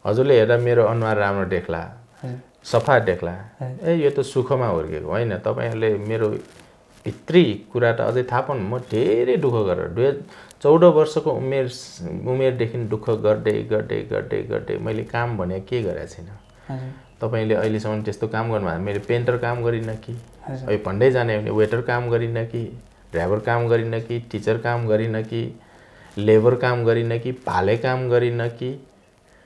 हजुरले हेर्दा मेरो अनुहार राम्रो देख्ला, सफा देख्ला, यो त सुखमा हुर्केको होइन। तपाईँहरूले मेरो भित्री कुरा त अझै थाहा पाउनु। म धेरै दुःख गरेर 14 वर्षको उमेरदेखि दुःख गर्दै गर्दै गर्दै गर्दै मैले काम भने के गरेको छैन। तपाईँले अहिलेसम्म त्यस्तो काम गर्नुभयो। मैले पेन्टर काम गरिनँ कि, अहिले भन्दै जाने भने वेटर काम गरिनँ कि, ड्राइभर काम गरिनँ कि, टिचर काम गरिनँ कि, लेबर काम गरिनँ कि, भाले काम गरिनँ कि,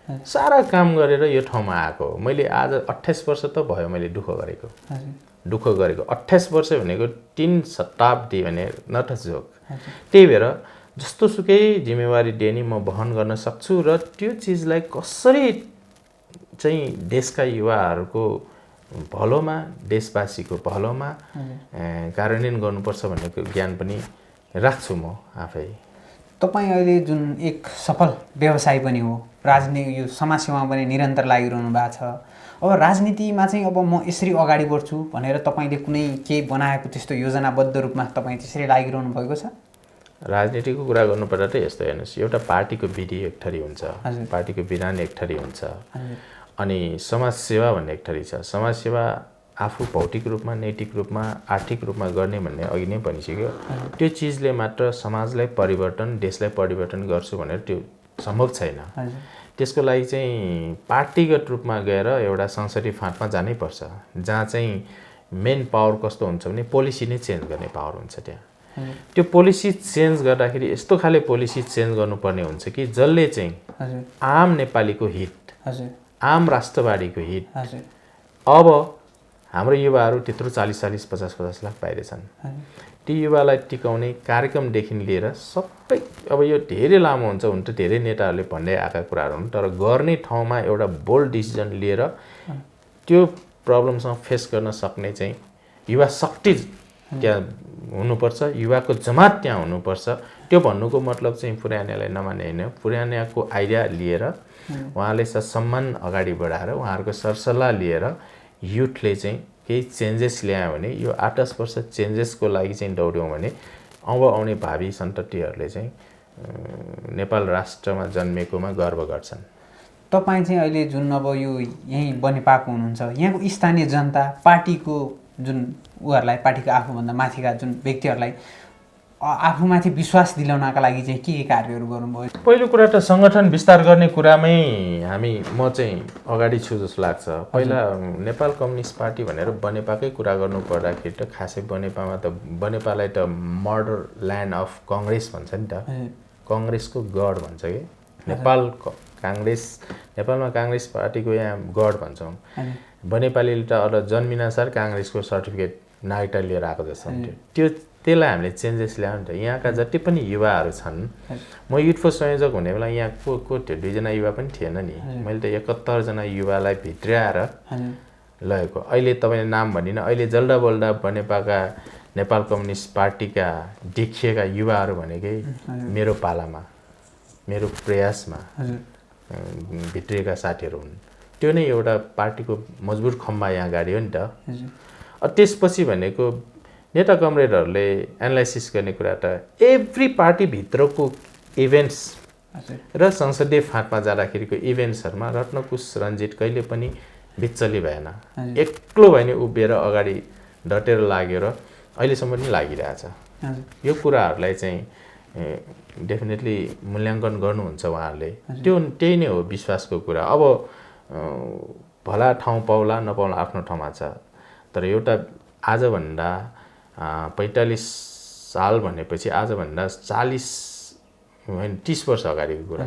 सारा काम गरेर यो ठाउँमा आएको। मैले आज 28 वर्ष त भयो मैले दुःख गरेको। 28 वर्ष भनेको 3 शताब्दी भने नट अ जोक। त्यही भएर जस्तो सुकै जिम्मेवारी दिए नि म वहन गर्न सक्छु र त्यो चिजलाई कसरी चाहिँ देशका युवाहरूको भलोमा, देशवासीको भलोमा कार्यान्वयन गर्नुपर्छ भन्ने ज्ञान पनि राख्छु म आफै। तपाईँ अहिले जुन एक सफल व्यवसायी पनि हो, राजनीति यो समाजसेवामा पनि निरन्तर लागिरहनु भएको छ। अब राजनीतिमा चाहिँ अब म यसरी अगाडि बढ्छु भनेर तपाईँले कुनै केही बनाएको त्यस्तो योजनाबद्ध रूपमा तपाईँ त्यसरी लागिरहनु भएको छ? राजनीतिको कुरा गर्नुपर्दा त यस्तो हेर्नुहोस्, एउटा पार्टीको विधि एक थरी हुन्छ, पार्टीको विधान एक थरी हुन्छ, अनि समाजसेवा भन्ने एक थरी छ। समाजसेवा आफू भौतिक रूपमा, नैतिक रूपमा, आर्थिक रूपमा गर्ने भन्ने अघि नै भनिसक्यो। त्यो चिजले मात्र समाजलाई परिवर्तन, देशलाई परिवर्तन गर्छु भनेर त्यो सम्भव छैन। त्यसको लागि चाहिँ पार्टीगत रूपमा गएर एउटा संसदीय फाँटमा जानै पर्छ, जहाँ चाहिँ मेन पावर कस्तो हुन्छ भने पोलिसी नै चेन्ज गर्ने पावर हुन्छ त्यहाँ। त्यो पोलिसी चेन्ज गर्दाखेरि यस्तो खाले पोलिसी चेन्ज गर्नुपर्ने हुन्छ कि जसले चाहिँ आम नेपालीको हित, आम राष्ट्रवादीको हित, अब हाम्रो युवाहरू त्यत्रो 40 50 लाख बाहिर छन्। ती युवालाई टिकाउने कार्यक्रमदेखि लिएर सबै अब यो धेरै लामो हुन्छ हुन त धेरै नेताहरूले भन्दै आएका कुराहरू हुन्, तर गर्ने ठाउँमा एउटा बोल्ड डिसिजन लिएर त्यो प्रब्लमसँग फेस गर्न सक्ने चाहिँ युवा शक्ति त्यहाँ हुनुपर्छ, युवाको जमात त्यहाँ हुनुपर्छ। त्यो भन्नुको मतलब चाहिँ पुरानियालाई नमान्ने होइन, पुरानियाको आइडिया लिएर उहाँले सम्मान अगाडि बढाएर उहाँहरूको सरसल्लाह लिएर युथले चाहिँ केही चेन्जेस ल्यायो भने यो 8-10 वर्ष चेन्जेसको लागि चाहिँ दौड्यौँ भने अब आउने भावी सन्ततिहरूले चाहिँ नेपाल राष्ट्रमा जन्मेकोमा गर्व गर्छन्। तपाईँ चाहिँ अहिले जुन अब यो यहीँ बनेपाको हुनुहुन्छ, यहाँको स्थानीय जनता पार्टीको जुन उहरूलाई पार्टीको आफूभन्दा माथिका जुन व्यक्तिहरूलाई आफूमाथि विश्वास दिलाउनका लागि चाहिँ के कार्यहरू गर्नुभयो? पहिलो कुरा त सङ्गठन विस्तार गर्ने कुरामै म चाहिँ अगाडि छु जस्तो लाग्छ। पहिला नेपाल कम्युनिस्ट पार्टी भनेर बनेपाकै कुरा गर्नु पर्दाखेरि त खासै बनेपालाई त मर्डर ल्यान्ड अफ कङ्ग्रेस भन्छ नि त, कङ्ग्रेसको गढ भन्छ कि नेपालमा काङ्ग्रेस पार्टीको यहाँ गढ भन्छौँ। बनेपालीले त अब जन्मिनासार काङ्ग्रेसको सर्टिफिकेट नागरिकता लिएर आएको जस्तो हुन्थ्यो। त्यसलाई हामीले चेन्जेस ल्यायौँ नि त। यहाँका जति पनि युवाहरू छन्, म युथको संयोजक हुने बेला यहाँ को थियो 2 जना युवा पनि थिएन नि, मैले त 71 जना युवालाई भित्र्याएर लगेको। अहिले तपाईँले नाम भनिन, अहिले जल्दा बल्दा बनेपाका नेपाल कम्युनिस्ट पार्टीका देखिएका युवाहरू भनेकै मेरो पालामा मेरो प्रयासमा भित्रिएका साथीहरू हुन्। त्यो नै एउटा पार्टीको मजबुत खम्बा यहाँ गाड्यो नि त। त्यसपछि भनेको नेता कमरेडहरूले एनालाइसिस गर्ने कुरा त एभ्री पार्टीभित्रको इभेन्ट्स र संसदीय फाँटमा जाँदाखेरिको इभेन्ट्सहरूमा रत्नकुश रञ्जित कहिले पनि बिचली भएन। एक्लो भए नि उभिएर अगाडि डटेर लाग्यो र अहिलेसम्म पनि लागिरहेछ। यो कुराहरूलाई चाहिँ डेफिनेटली मूल्याङ्कन गर्नुहुन्छ उहाँहरूले। त्यही नै हो विश्वासको कुरा। अब भला ठाउँ पाउला नपाउला आफ्नो ठाउँमा छ, तर एउटा आजभन्दा 45 साल भनेपछि आजभन्दा 30 वर्ष अगाडिको कुरा।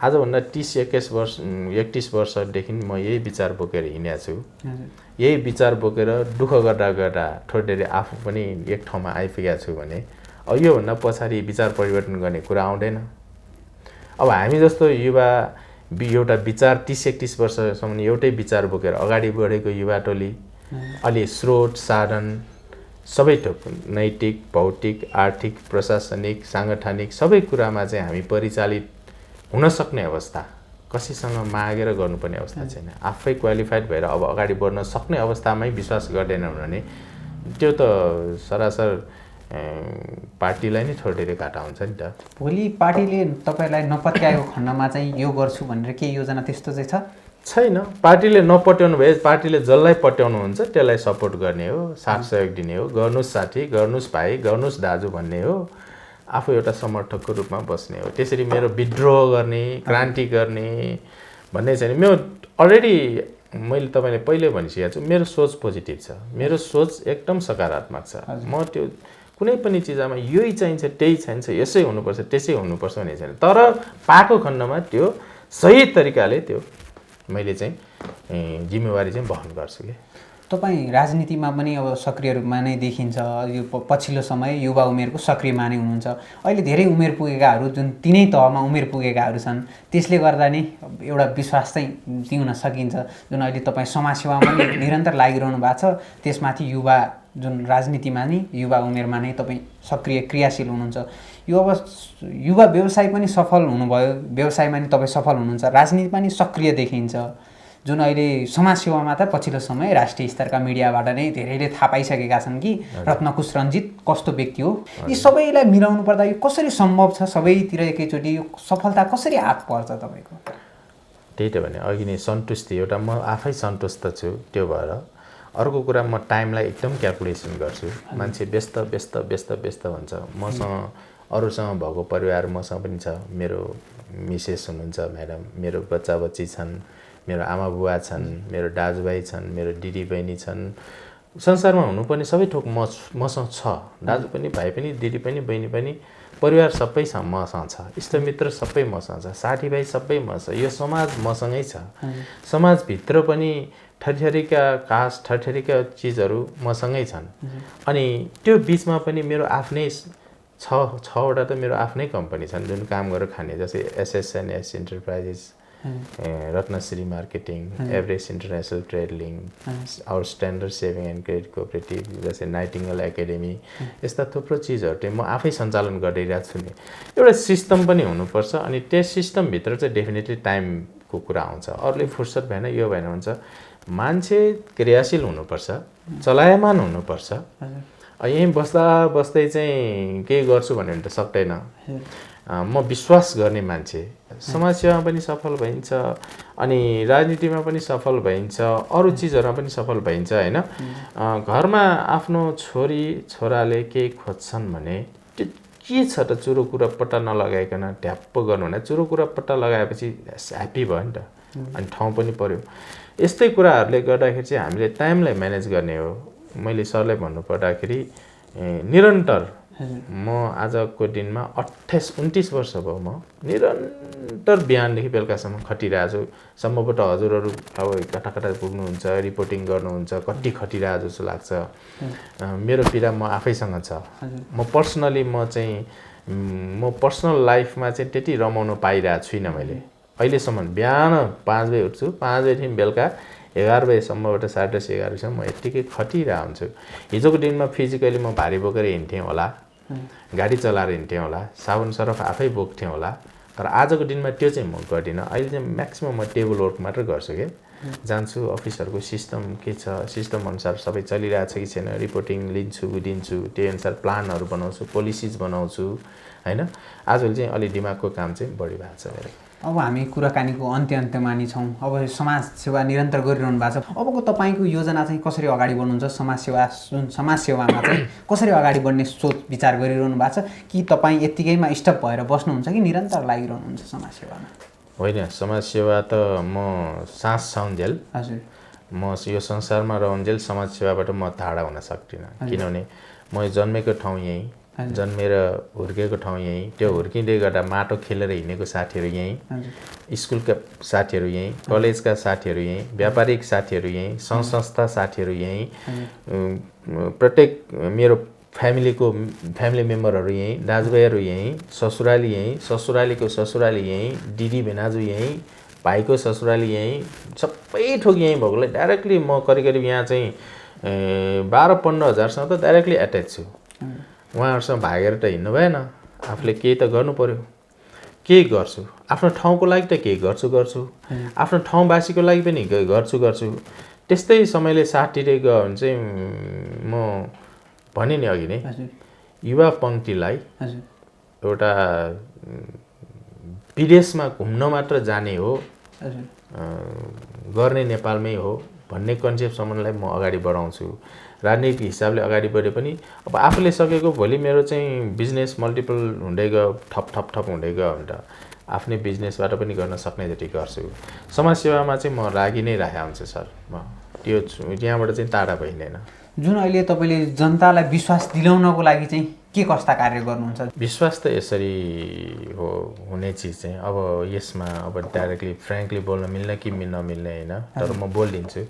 आजभन्दा 31 वर्षदेखि म यही विचार बोकेर हिँडेको छु। यही विचार बोकेर दुःख गर्दा गर्दा थोरै आफू पनि एक ठाउँमा आइपुगेको छु भने अब योभन्दा पछाडि विचार परिवर्तन गर्ने कुरा आउँदैन। अब हामी जस्तो युवा एउटा विचार 30-31 वर्षसम्म एउटै विचार बोकेर अगाडि बढेको युवा टोली अलि स्रोत साधन सबै थोक नैतिक भौतिक आर्थिक प्रशासनिक साङ्गठनिक सबै कुरामा चाहिँ हामी परिचालित हुन सक्ने अवस्था, कसैसँग मागेर गर्नुपर्ने अवस्था छैन। आफै क्वालिफाइड भएर अब अगाडि बढ्न सक्ने अवस्थामै विश्वास गर्दैनौँ भने त्यो त सरासर पार्टीलाई नै थोरै घाटा हुन्छ नि त। भोलि पार्टीले तपाईँलाई नपत्याएको खण्डमा चाहिँ यो गर्छु भनेर केही योजना त्यस्तो चाहिँ छैन। पार्टीले नपट्याउनु भए पार्टीले जसलाई पट्याउनुहुन्छ त्यसलाई सपोर्ट गर्ने हो, साथ सहयोग दिने हो। गर्नुहोस् साथी, गर्नुहोस् भाइ, गर्नुहोस् दाजु भन्ने हो। आफू एउटा समर्थकको रूपमा बस्ने हो। त्यसरी मेरो विद्रोह गर्ने क्रान्ति गर्ने भन्ने छैन। मेरो अलरेडी मैले तपाईँले पहिले भनिसकेको छु, मेरो सोच पोजिटिभ छ, मेरो सोच एकदम सकारात्मक छ। म त्यो कुनै पनि चिजमा यही चाहिन्छ त्यही चाहिन्छ यसै हुनुपर्छ त्यसै हुनुपर्छ भन्ने छैन। तर पाएको खण्डमा त्यो सही तरिकाले त्यो मैले चाहिँ जिम्मेवारी चाहिँ वहन गर्छु कि। तपाईँ राजनीतिमा पनि अब सक्रिय रूपमा नै देखिन्छ। यो पछिल्लो समय युवा उमेरको सक्रियमा नै हुनुहुन्छ। अहिले धेरै उमेर पुगेकाहरू जुन तिनै तहमा उमेर पुगेकाहरू छन्, त्यसले गर्दा नै एउटा विश्वास चाहिँ दिउन सकिन्छ। जुन अहिले तपाईँ समाजसेवामा पनि निरन्तर लागिरहनु भएको छ, त्यसमाथि युवा जुन राजनीतिमा नै युवा उमेरमा नै तपाईँ सक्रिय क्रियाशील हुनुहुन्छ। यो अब युवा व्यवसाय पनि सफल हुनुभयो, व्यवसायमा नि तपाईँ सफल हुनुहुन्छ, राजनीतिमा नि सक्रिय देखिन्छ। जुन अहिले समाजसेवामा त पछिल्लो समय राष्ट्रिय स्तरका मिडियाबाट नै धेरैले थाहा पाइसकेका छन् कि रत्नकुश रञ्जित कस्तो व्यक्ति हो। यी सबैलाई मिलाउनु पर्दा यो कसरी सम्भव छ? सबैतिर एकैचोटि यो सफलता कसरी हात पर्छ तपाईँको? त्यही त भने अघि नै सन्तुष्टि एउटा म आफै सन्तुष्ट छु। त्यो भएर अर्को कुरा म टाइमलाई एकदम क्यालकुलेसन गर्छु। मान्छे व्यस्त व्यस्त व्यस्त व्यस्त हुन्छ। मसँग अरूसँग भएको परिवार मसँग पनि छ। मेरो मिसेस हुनुहुन्छ म्याडम, मेरो बच्चा बच्ची छन्, मेरो आमा बुवा छन्, मेरो दाजुभाइ छन्, मेरो दिदी बहिनी छन्। संसारमा हुनुपर्ने सबै थोक मसँग छ। दाजु पनि, भाइ पनि, दिदी पनि, बहिनी पनि परिवार सबै मसँग छ, इष्टमित्र सबै मसँग छ, साथीभाइ सबै मसँग छ, यो समाज मसँगै छ। समाजभित्र पनि ठरीठरीका कास्ट ठरीठरीका चिजहरू मसँगै छन्। अनि त्यो बिचमा पनि मेरो आफ्नै छवटा त मेरो आफ्नै कम्पनी छन् जुन काम गरेर खाने, जस्तै SSNS enterprises, Ratnashree marketing, Everest international trade link, our standard saving and credit cooperative, जस्तै नाइटिङ्गेल एकाडेमी, यस्ता थुप्रो चिजहरू चाहिँ म आफै सञ्चालन गरिरहेको छु नि। एउटा सिस्टम पनि हुनुपर्छ अनि त्यस सिस्टमभित्र चाहिँ डेफिनेटली टाइमको कुरा आउँछ। अरूले फुर्सद भएन यो भएन हुन्छ, मान्छे क्रियाशील हुनुपर्छ, चलायमान हुनुपर्छ। यहीँ बस्दै चाहिँ केही गर्छु भन्यो भने त सक्दैन। म विश्वास गर्ने मान्छे, समाजसेवामा पनि सफल भइन्छ अनि राजनीतिमा पनि सफल भइन्छ, अरू चिजहरूमा पनि सफल भइन्छ हैन। घरमा आफ्नो छोरी छोराले केही खोज्छन् भने त्यो के छ त चुरो कुरा पट्टा नलगाइकन ढ्याप्प गर्नु भने चुरो कुरा पट्टा लगाएपछि ह्याप्पी भयो नि त, अनि ठाउँ पनि पर्यो। यस्तै कुराहरूले गर्दाखेरि चाहिँ हामीले टाइमलाई म्यानेज गर्ने हो। मैले सरलाई भन्नुपर्दाखेरि निरन्तर म आजको दिनमा 28-29 वर्ष भयो म निरन्तर बिहानदेखि बेलुकासम्म खटिरहेको छु। सम्भवतः हजुरहरू अब कता कता पुग्नुहुन्छ, रिपोर्टिङ गर्नुहुन्छ, कति खटिरहेको जस्तो लाग्छ। मेरो पीडा म आफैसँग छ। म पर्सनली म पर्सनल लाइफमा चाहिँ त्यति रमाउन पाइरहेको छुइनँ मैले अहिलेसम्म। बिहान 5 बजे उठ्छु, 5 बजेदेखि बेलुका 11 बजेसम्मबाट 10:30 11 बजीसम्म म यत्तिकै खटिरहेको हुन्छु। हिजोको दिनमा फिजिकली म भारी बोकेर हिँड्थेँ होला, गाडी चलाएर हिँड्थेँ होला, साबुन सरफ आफै बोक्थेँ होला, तर आजको दिनमा त्यो चाहिँ म गर्दिनँ। अहिले चाहिँ म्याक्सिमम म टेबल वर्क मात्र गर्छु के, जान्छु अफिसहरूको सिस्टम के छ, सिस्टम अनुसार सबै चलिरहेको छ कि छैन, रिपोर्टिङ लिन्छु दिन्छु, त्यही अनुसार प्लानहरू बनाउँछु, पोलिसिज बनाउँछु हैन। आजभोलि चाहिँ अलि दिमागको काम चाहिँ बढी भएको छ मेरो। अब हामी कुराकानीको अन्त्यमा नि छौँ। अब समाज सेवा निरन्तर गरिरहनु भएको छ। अबको तपाईँको योजना चाहिँ कसरी अगाडि बढ्नुहुन्छ? समाजसेवामा चाहिँ कसरी अगाडि बढ्ने सोच विचार गरिरहनु भएको छ कि तपाईँ यत्तिकैमा स्टप भएर बस्नुहुन्छ कि निरन्तर लागिरहनुहुन्छ समाजसेवामा? होइन, समाजसेवा त म सास छाउन्जेल, हजुर, म यो संसारमा रहन्जेल समाजसेवाबाट म टाढा हुन सक्दिनँ। किनभने म जन्मेको ठाउँ यहीँ, जन्मेर हुर्केको ठाउँ यहीँ, त्यो हुर्किँदै गर्दा माटो खेलेर हिँडेको साथीहरू यहीँ, स्कुलका साथीहरू यहीँ, कलेजका साथीहरू यहीँ, व्यापारिक साथीहरू यहीँ, संस्था साथीहरू यहीँ, प्रत्येक मेरो फ्यामिली मेम्बरहरू यहीँ, दाजुभाइहरू यहीँ, ससुराली यहीँ, ससुरालीको ससुराली यहीँ, दिदी भेनाजु यहीँ, भाइको ससुराली यहीँ, सबै थोक यहीँ भएकोले डाइरेक्टली म करिब यहाँ चाहिँ 12-15 हजारसँग त डाइरेक्टली एट्याच छु। उहाँहरूसँग भागेर त हिँड्नु भएन, आफूले केही त गर्नु पर्यो। केही गर्छु, आफ्नो ठाउँको लागि त केही गर्छु, आफ्नो ठाउँवासीको लागि पनि गर्छु। त्यस्तै समयले साथ दिँदै गयो भने चाहिँ म भने नि अघि नै युवा पङ्क्तिलाई एउटा विदेशमा घुम्न मात्र जाने हो, गर्ने नेपालमै हो भन्ने कन्सेप्टसम्मलाई म अगाडि बढाउँछु। राजनीतिक हिसाबले अगाडि बढे पनि अब आफूले सकेको भोलि मेरो चाहिँ बिजनेस मल्टिपल हुँदै गयो, थप हुँदै गयो भने त आफ्नै बिजनेसबाट पनि गर्न सक्ने जति गर्छु। समाजसेवामा चाहिँ म लागि नै राखेको हुन्छु सर। म त्यो त्यहाँबाट चाहिँ टाढा भइँदैन। जुन अहिले तपाईँले जनतालाई विश्वास दिलाउनको लागि चाहिँ के कस्ता कार्य गर्नुहुन्छ? विश्वास त यसरी हो हुने चिज चाहिँ अब यसमा अब डाइरेक्टली फ्रेङ्कली बोल्न मिल्ने कि नमिल्ने होइन, तर म बोलिदिन्छु।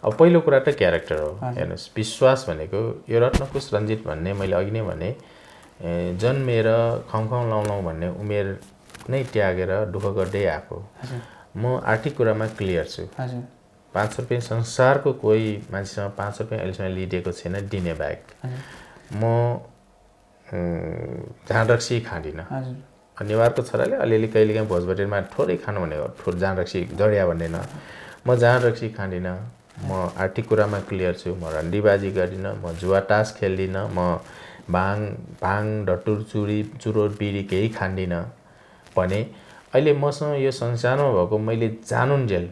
अब पहिलो कुरा त क्यारेक्टर हो। हेर्नुहोस्, विश्वास भनेको यो रत्नकुश रञ्जित भन्ने मैले अघि नै भने जन्मेर खाउँ लाउँ भन्ने उमेर नै त्यागेर दुःख गर्दै आएको। म आर्थिक कुरामा क्लियर छु। 5 रुपियाँ संसारको कोही मान्छेसँग 5 रुपियाँ अहिलेसम्म लिइदिएको छैन दिने बाहेक। म जाँड रक्सी खाँदिनँ। नेवारको छोराले अलिअलि कहिलेकाहीँ भोजभटेरमा थोरै खानु भनेको जाँड रक्सी जडिया भन्दैन। म जाँड रक्सी खाँदिनँ। म आर्थिक कुरामा क्लियर छु। म रन्डीबाजी गर्दिनँ, म जुवा तास खेल्दिनँ, म भाङ डटुर चुरोट बिडी केही खाँदिनँ भने अहिले मसँग यो संसारमा भएको मैले जानुन्जेल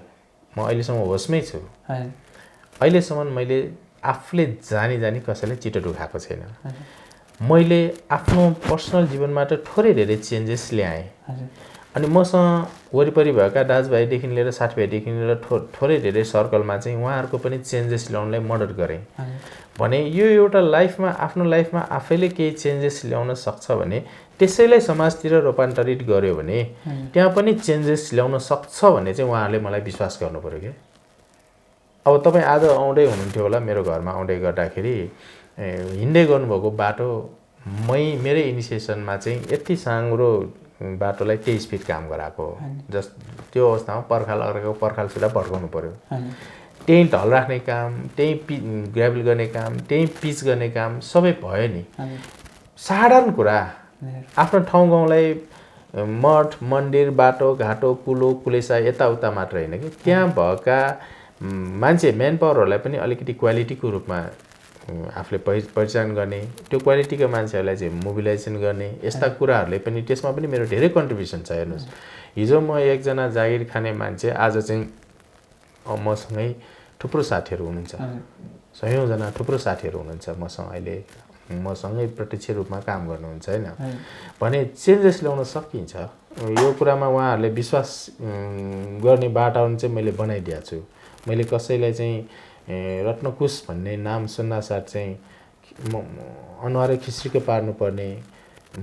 म अहिलेसम्म होसमै छु। अहिलेसम्म मैले आफूले जानी कसैलाई चिटो दुखाएको छैन। मैले आफ्नो पर्सनल जीवनमा त थोरै धेरै चेन्जेस ल्याएँ। अनि मसँग वरिपरि भएका दाजुभाइदेखि लिएर साथीभाइदेखि लिएर थोरै धेरै सर्कलमा चाहिँ उहाँहरूको पनि चेन्जेस ल्याउनलाई मद्दत गरेँ भने यो एउटा लाइफमा आफ्नो लाइफमा आफैले केही चेन्जेस ल्याउन सक्छ भने त्यसैलाई समाजतिर रूपान्तरित गर्यो भने त्यहाँ पनि चेन्जेस ल्याउन सक्छ भन्ने चाहिँ उहाँहरूले मलाई विश्वास गर्नु पऱ्यो क्या। अब तपाईँ आज आउँदै हुनुहुन्थ्यो होला मेरो घरमा आउँदै गर्दाखेरि हिँड्दै गर्नुभएको बाटो मेरै इनिसिएसनमा चाहिँ यति साँग्रो बाटोलाई 23 फिट काम गराएको हो। त्यो अवस्थामा पर्खाल अर्को पर्खाल सिधा भड्काउनु पऱ्यो। त्यहीँ ढल राख्ने काम, त्यहीँ ग्राभल गर्ने काम, त्यहीँ पिच गर्ने काम सबै भयो नि। साधारण कुरा आफ्नो ठाउँ गाउँलाई मठ मन्दिर बाटो घाटो कुलो कुलेसा यताउता मात्र होइन कि त्यहाँ भएका मान्छे म्यान पावरहरूलाई पनि अलिकति क्वालिटीको रूपमा आफूले पहिचान गर्ने, त्यो क्वालिटीका मान्छेहरूलाई चाहिँ मोबिलाइजेसन गर्ने, यस्ता कुराहरूले पनि त्यसमा पनि मेरो धेरै कन्ट्रिब्युसन छ। हेर्नुहोस्, हिजो म एकजना जागिर खाने मान्छे, आज चाहिँ मसँगै थुप्रो साथीहरू हुनुहुन्छ, सयौँजना थुप्रो साथीहरू हुनुहुन्छ मसँग, अहिले मसँगै प्रत्यक्ष रूपमा काम गर्नुहुन्छ होइन भने चेन्जेस ल्याउन सकिन्छ। यो कुरामा उहाँहरूले विश्वास गर्ने वातावरण चाहिँ मैले बनाइदिएको छु। मैले कसैलाई चाहिँ रत्नकुश भन्ने नाम सुन्नासाथ चाहिँ अनुहारै खिस्रिके पार्नुपर्ने,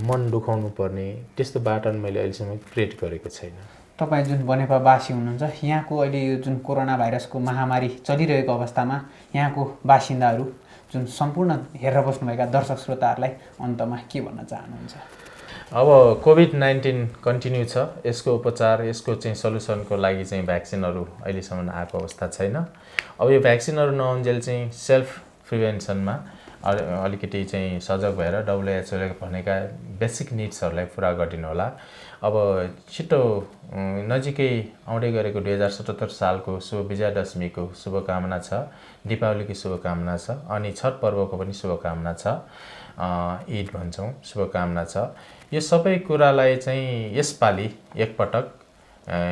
मन दुखाउनु पर्ने त्यस्तो वातावरण मैले अहिलेसम्म क्रिएट गरेको छैन। तपाईँ जुन बनेपावासी हुनुहुन्छ, यहाँको अहिले यो जुन कोरोना भाइरसको महामारी चलिरहेको अवस्थामा यहाँको बासिन्दाहरू जुन सम्पूर्ण हेरेर बस्नुभएका दर्शक श्रोताहरूलाई अन्तमा के भन्न चाहनुहुन्छ? अब कोभिड-19 कन्टिन्यू छ, यसको उपचार यसको चाहिँ सल्युसनको लागि चाहिँ भ्याक्सिनहरू अहिलेसम्म आएको अवस्था छैन। अब यो भ्याक्सिनहरू नआउन्जेल चाहिँ सेल्फ प्रिभेन्सनमा अलिकति चाहिँ सजग भएर WHO ले भनेका बेसिक निड्सहरूलाई पुरा गरिदिनु होला। अब छिटो नजिकै आउँदै गरेको 2077 सालको शुभ विजयादशमीको शुभकामना छ, दीपावलीको शुभकामना छ, अनि छठ पर्वको पनि शुभकामना छ, ईद भन्छौँ, शुभकामना छ। यो सबै कुरालाई चाहिँ यसपालि एकपटक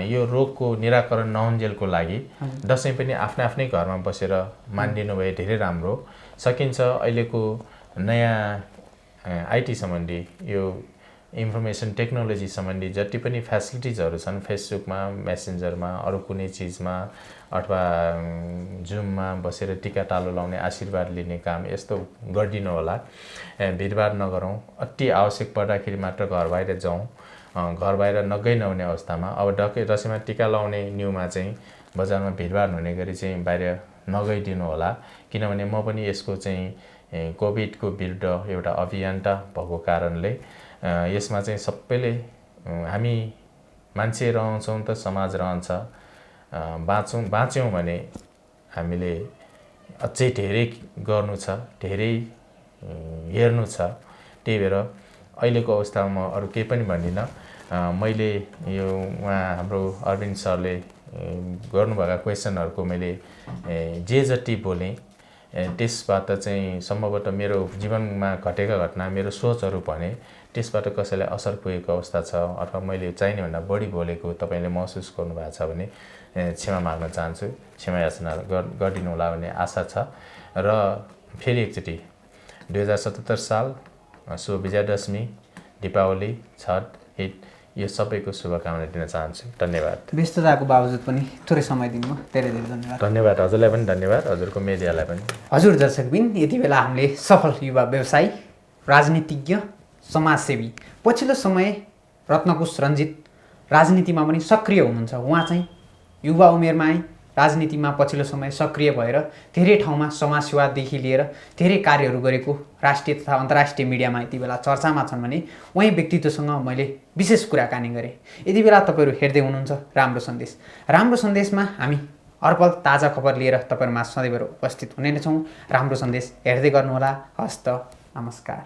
यो रोगको निराकरण नहुन्जेलको लागि दसैँ पनि आफ्नै आफ्नै घरमा बसेर मानिदिनु भए धेरै राम्रो सकिन्छ। अहिलेको नयाँ आइटी सम्बन्धी यो इन्फर्मेसन टेक्नोलोजी सम्बन्धी जति पनि फेसिलिटिजहरू छन्, फेसबुकमा, मेसेन्जरमा, अरू कुनै चिजमा अथवा जुममा बसेर टिका टालो लाउने, आशीर्वाद लिने काम यस्तो गरिदिनु होला। भिडभाड नगरौँ, अति आवश्यक पर्दाखेरि मात्र घर बाहिर जाउँ, घर बाहिर नगइ नहुने अवस्थामा अब दसैँमा टिका लाउने न्युमा चाहिँ बजारमा भिडभाड हुने गरी चाहिँ बाहिर नगइदिनु होला। किनभने म पनि यसको चाहिँ कोभिडको विरुद्ध एउटा अभियन्ता भएको कारणले यसमा चाहिँ सबैले हामी मान्छे रहन्छौँ त समाज रहन्छ, बाँच्यौँ भने हामीले अझै धेरै गर्नु छ, धेरै हेर्नु छ। त्यही भएर अहिलेको अवस्थामा म अरू केही पनि भन्दिनँ। मैले यो हाम्रो अरविन्द सरले गर्नुभएका क्वेसनहरूको मैले जे जति बोलेँ त्यसबाट चाहिँ सम्भवतः मेरो जीवनमा घटेका घटना, मेरो सोचहरू भने त्यसबाट कसैलाई असर पुगेको अवस्था छ अथवा मैले चाहिने भन्दा बढी बोलेको तपाईँले महसुस गर्नुभएको छ भने क्षमा माग्न चाहन्छु, क्षमा याचना गरिदिनु होला भन्ने आशा छ। र फेरि एकचोटि 2077 साल शुभ विजयादशमी, दीपावली, छठ, ईद यो सबैको शुभकामना दिन चाहन्छु। धन्यवाद। व्यस्तताको बावजुद पनि थोरै समय दिनुभयो, धेरै धेरै धन्यवाद। धन्यवाद, हजुरलाई पनि धन्यवाद, हजुरको मिडियालाई पनि। हजुर दर्शकबिन, यति बेला हामीले सफल युवा व्यवसायी, राजनीतिज्ञ, समाजसेवी, पछिल्लो समय रत्नकुश रञ्जित राजनीतिमा पनि सक्रिय हुनुहुन्छ। उहाँ चाहिँ युवा उमेरमै राजनीतिमा पछिल्लो समय सक्रिय भएर धेरै ठाउँमा समाजसेवादेखि लिएर धेरै कार्यहरू गरेको राष्ट्रिय तथा अन्तर्राष्ट्रिय मिडियामा यति बेला चर्चामा छन् भने उही व्यक्तित्वसँग मैले विशेष कुराकानी गरेँ। यति बेला तपाईँहरू हेर्दै हुनुहुन्छ राम्रो सन्देश। राम्रो सन्देशमा हामी हरपल ताजा खबर लिएर तपाईँहरूमा सधैँभरि उपस्थित हुने नै छौँ। राम्रो सन्देश हेर्दै गर्नुहोला। हस्त, नमस्कार।